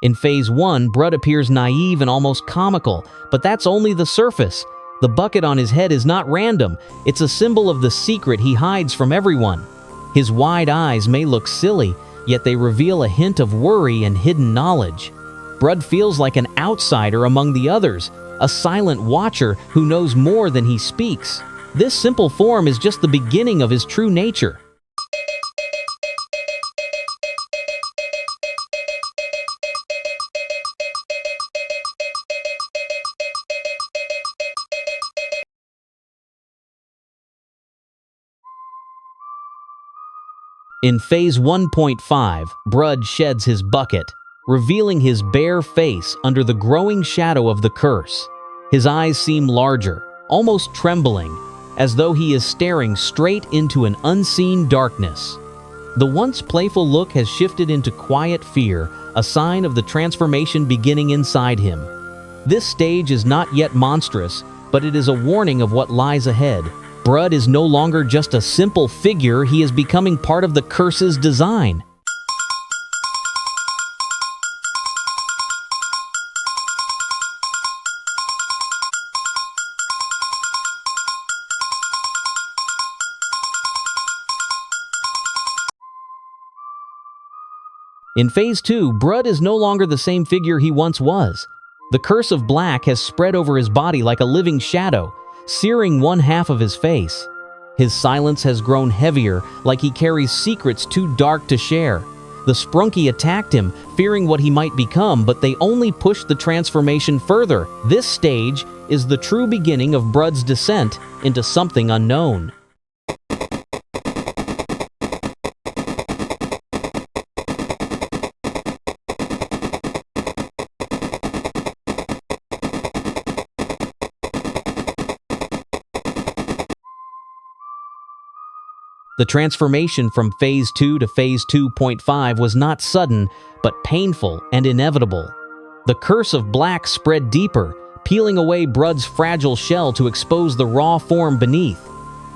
In Phase 1, Brud appears naive and almost comical, but that's only the surface. The bucket on his head is not random. It's a symbol of the secret he hides from everyone. His wide eyes may look silly, yet they reveal a hint of worry and hidden knowledge. Brud feels like an outsider among the others, a silent watcher who knows more than he speaks. This simple form is just the beginning of his true nature. In Phase 1.5, Brud sheds his bucket, revealing his bare face under the growing shadow of the curse. His eyes seem larger, almost trembling, as though he is staring straight into an unseen darkness. The once playful look has shifted into quiet fear, a sign of the transformation beginning inside him. This stage is not yet monstrous, but it is a warning of what lies ahead. Brud is no longer just a simple figure, he is becoming part of the curse's design. In Phase 2, Brud is no longer the same figure he once was. The curse of black has spread over his body like a living shadow, searing one half of his face. His silence has grown heavier, like he carries secrets too dark to share. The sprunki attacked him, fearing what he might become, but they only pushed the transformation further. This stage is the true beginning of Brud's descent into something unknown. The transformation from Phase 2 to Phase 2.5 was not sudden, but painful and inevitable. The curse of black spread deeper, peeling away Brud's fragile shell to expose the raw form beneath.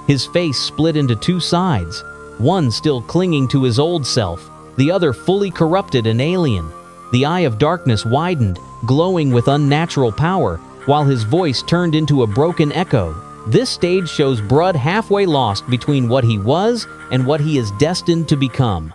His face split into two sides, one still clinging to his old self, the other fully corrupted and alien. The eye of darkness widened, glowing with unnatural power, while his voice turned into a broken echo. This stage shows Brud halfway lost between what he was and what he is destined to become.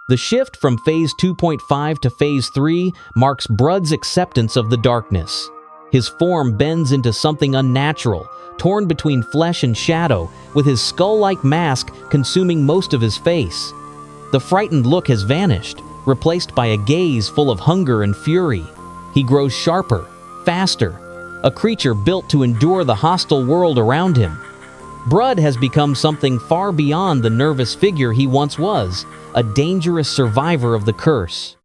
The shift from Phase 2.5 to Phase 3 marks Brud's acceptance of the darkness. His form bends into something unnatural, torn between flesh and shadow, with his skull-like mask consuming most of his face. The frightened look has vanished, replaced by a gaze full of hunger and fury. He grows sharper, faster, a creature built to endure the hostile world around him. Brud has become something far beyond the nervous figure he once was, a dangerous survivor of the curse.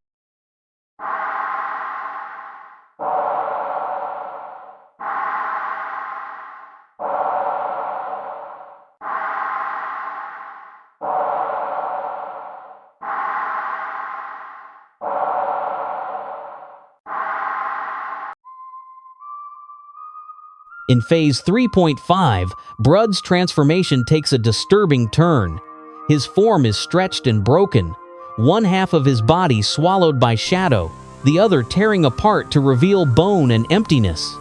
In Phase 3.5, Brud's transformation takes a disturbing turn. His form is stretched and broken, one half of his body swallowed by shadow, the other tearing apart to reveal bone and emptiness.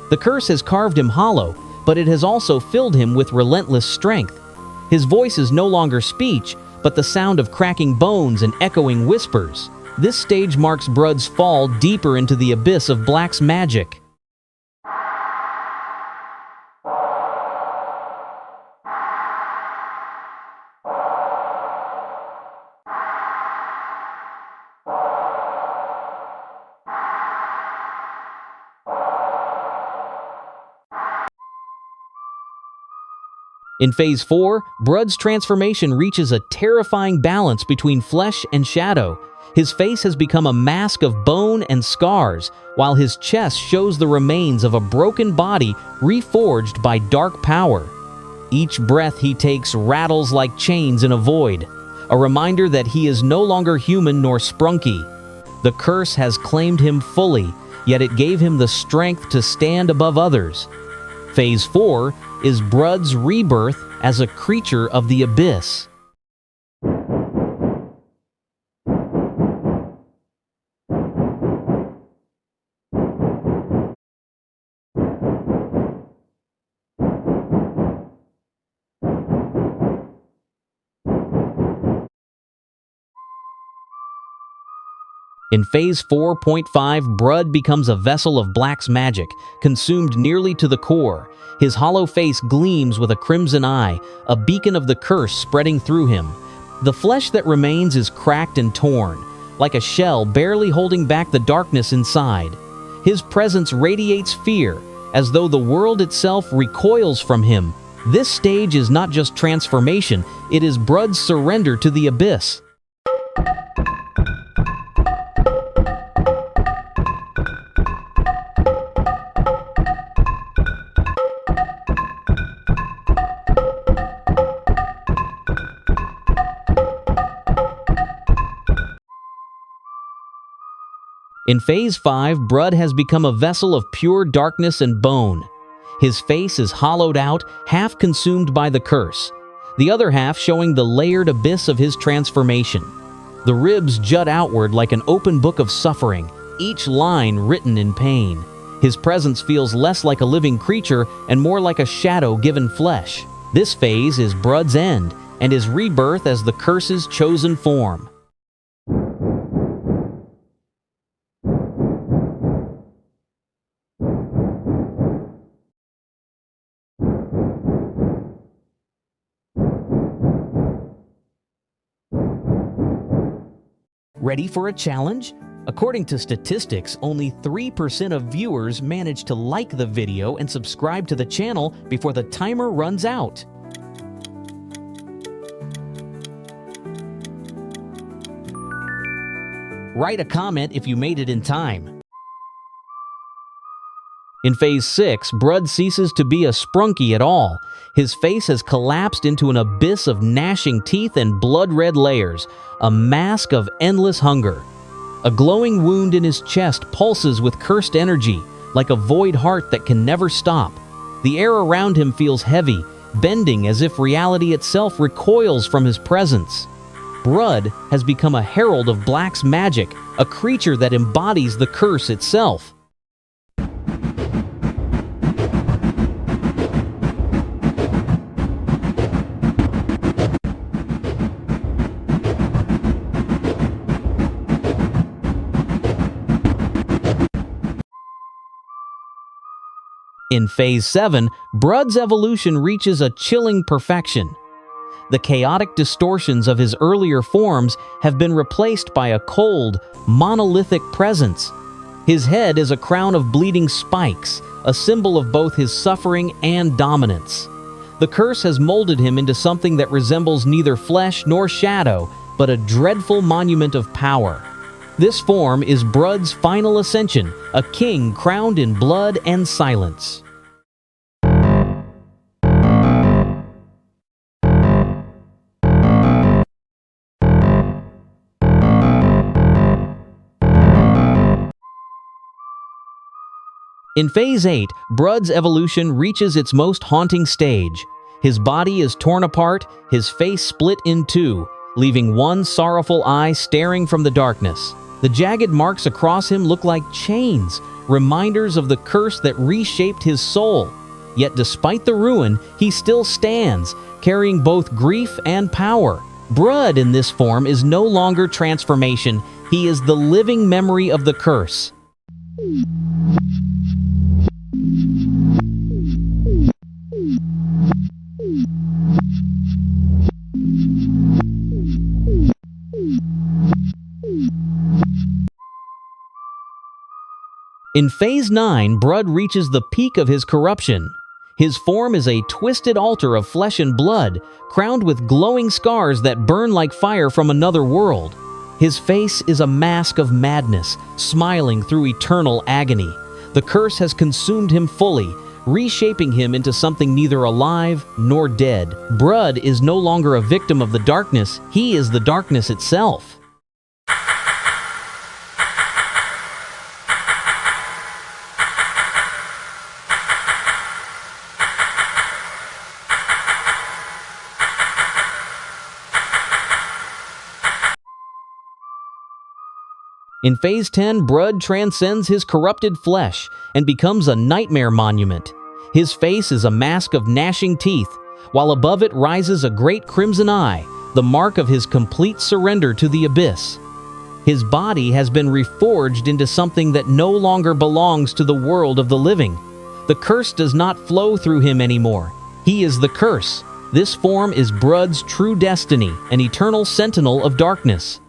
The curse has carved him hollow, but it has also filled him with relentless strength. His voice is no longer speech, but the sound of cracking bones and echoing whispers. This stage marks Brud's fall deeper into the abyss of Black's magic. In Phase 4, Brud's transformation reaches a terrifying balance between flesh and shadow. His face has become a mask of bone and scars, while his chest shows the remains of a broken body reforged by dark power. Each breath he takes rattles like chains in a void, a reminder that he is no longer human nor sprunki. The curse has claimed him fully, yet it gave him the strength to stand above others. Phase 4 is Brud's rebirth as a creature of the abyss. In Phase 4.5, Brud becomes a vessel of Black's magic, consumed nearly to the core. His hollow face gleams with a crimson eye, a beacon of the curse spreading through him. The flesh that remains is cracked and torn, like a shell barely holding back the darkness inside. His presence radiates fear, as though the world itself recoils from him. This stage is not just transformation, it is Brud's surrender to the abyss. In Phase 5, Brud has become a vessel of pure darkness and bone. His face is hollowed out, half consumed by the curse, the other half showing the layered abyss of his transformation. The ribs jut outward like an open book of suffering, each line written in pain. His presence feels less like a living creature and more like a shadow given flesh. This phase is Brud's end and his rebirth as the curse's chosen form. Ready for a challenge? According to statistics, only 3% of viewers manage to like the video and subscribe to the channel before the timer runs out. Write a comment if you made it in time. In Phase 6, Brud ceases to be a sprunki at all. His face has collapsed into an abyss of gnashing teeth and blood-red layers, a mask of endless hunger. A glowing wound in his chest pulses with cursed energy, like a void heart that can never stop. The air around him feels heavy, bending as if reality itself recoils from his presence. Brud has become a herald of Black's magic, a creature that embodies the curse itself. In Phase 7, Brud's evolution reaches a chilling perfection. The chaotic distortions of his earlier forms have been replaced by a cold, monolithic presence. His head is a crown of bleeding spikes, a symbol of both his suffering and dominance. The curse has molded him into something that resembles neither flesh nor shadow, but a dreadful monument of power. This form is Brud's final ascension, a king crowned in blood and silence. In Phase 8, Brud's evolution reaches its most haunting stage. His body is torn apart, his face split in two, leaving one sorrowful eye staring from the darkness. The jagged marks across him look like chains, reminders of the curse that reshaped his soul. Yet despite the ruin, he still stands, carrying both grief and power. Brud in this form is no longer transformation, he is the living memory of the curse. In Phase 9, Brud reaches the peak of his corruption. His form is a twisted altar of flesh and blood, crowned with glowing scars that burn like fire from another world. His face is a mask of madness, smiling through eternal agony. The curse has consumed him fully, reshaping him into something neither alive nor dead. Brud is no longer a victim of the darkness, he is the darkness itself. In Phase 10, Brud transcends his corrupted flesh and becomes a nightmare monument. His face is a mask of gnashing teeth, while above it rises a great crimson eye, the mark of his complete surrender to the abyss. His body has been reforged into something that no longer belongs to the world of the living. The curse does not flow through him anymore. He is the curse. This form is Brud's true destiny, an eternal sentinel of darkness.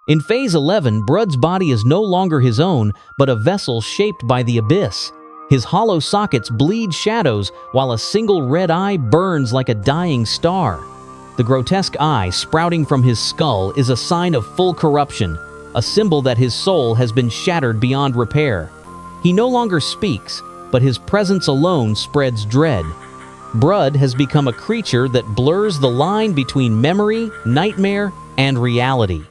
In Phase 11, Brud's body is no longer his own, but a vessel shaped by the abyss. His hollow sockets bleed shadows, while a single red eye burns like a dying star. The grotesque eye sprouting from his skull is a sign of full corruption, a symbol that his soul has been shattered beyond repair. He no longer speaks, but his presence alone spreads dread. Brud has become a creature that blurs the line between memory, nightmare, and reality.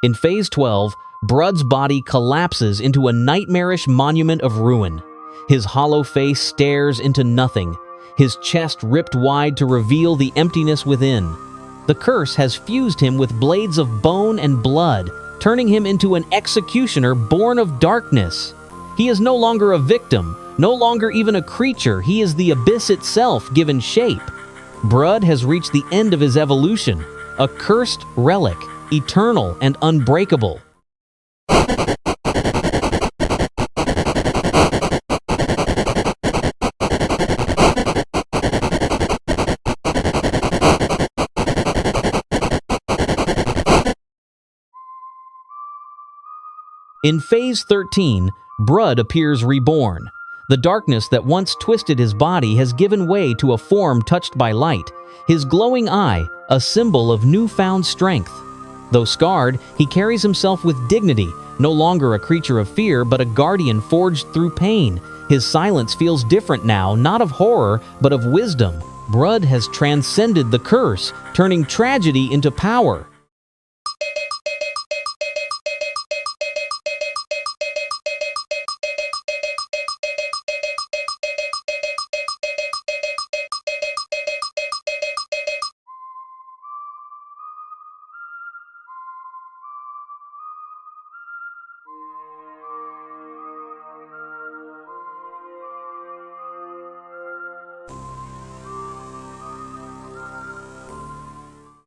In Phase 12, Brud's body collapses into a nightmarish monument of ruin. His hollow face stares into nothing, his chest ripped wide to reveal the emptiness within. The curse has fused him with blades of bone and blood, turning him into an executioner born of darkness. He is no longer a victim, no longer even a creature. He is the abyss itself given shape. Brud has reached the end of his evolution, a cursed relic, eternal and unbreakable. In Phase 13, Brud appears reborn. The darkness that once twisted his body has given way to a form touched by light, his glowing eye, a symbol of newfound strength. Though scarred, he carries himself with dignity, no longer a creature of fear, but a guardian forged through pain. His silence feels different now, not of horror, but of wisdom. Brud has transcended the curse, turning tragedy into power.